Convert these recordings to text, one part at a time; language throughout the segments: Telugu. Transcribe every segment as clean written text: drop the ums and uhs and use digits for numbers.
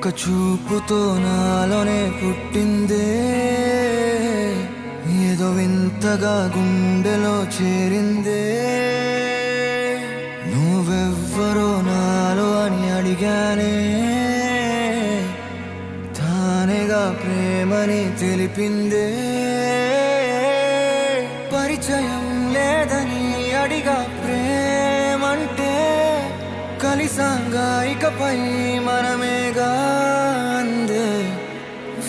ఒక చూపుతో నాలోనే పుట్టిందే, ఏదో వింతగా గుండెలో చేరిందే. నువ్వెవ్వరో నాలో అని అడిగానే, తానేగా ప్రేమని తెలిపిందే. పరిచయం లేదని అడిగా ప్రేమంటే, కలిసాంగా ఇకపై మనమేగా అందే.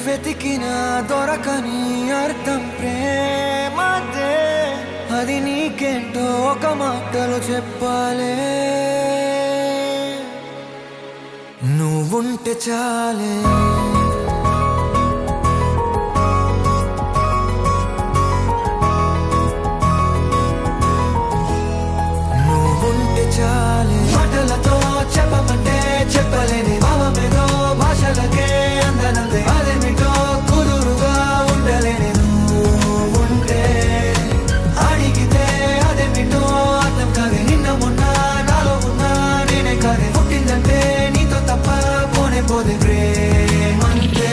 వెతికిన దొరకని అర్థం ప్రేమదే, అది నీకేంటో ఒక మాటలో చెప్పాలే. నువ్వుంటే చాలే, నువ్వుంటే చాలే. మాటలతో చెప్పమంటే చెప్పలేని భావమేదో భాషలకే అందనందే. అదేమిటో కుదురుగా ఉండలేని నువ్వుంటే, అడిగితే అదేమిటో అర్థం కాదే. నిన్న మొన్న నాలో ఉన్నా నేనే కాదే. పుట్టిందంటే నీతో తప్ప పోనే పోదే ప్రేమంతే.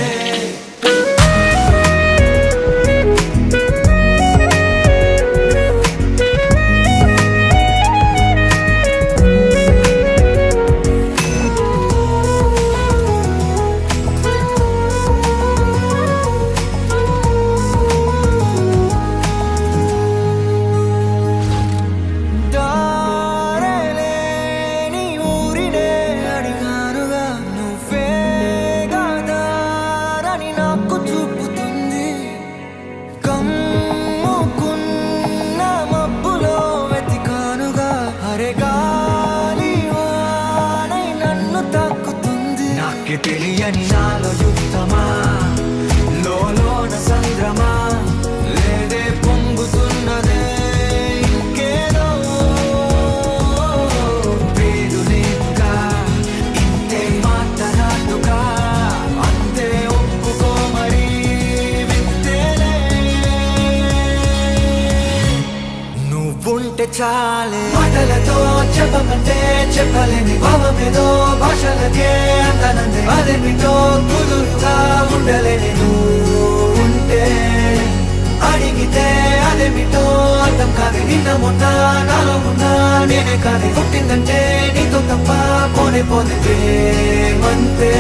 తెలియని నాలో యుద్ధమా, లోన సంద్రమా, లేదే పొంగుతున్నదే ఇంకేదో. పేరు లేదుగా ఇంతే మాట్లాడుగా, అంతే ఒప్పుకో మరి వింతేలే. నువ్వుంటే చాలే. మాటలతో చెప్పమంటే చెప్పలేని భావమేదో భాషలకే అందనందే. అదేమిటో కుదురుగా ఉండలేని నువ్వుంటే, అడిగితే అదేమిటో అర్థం కాదే. నిన్న మొన్న నాలో ఉన్నా నేనే కాదే. పుట్టిందంటే నీతో తప్ప పోనే పోతే ప్రేమంతే.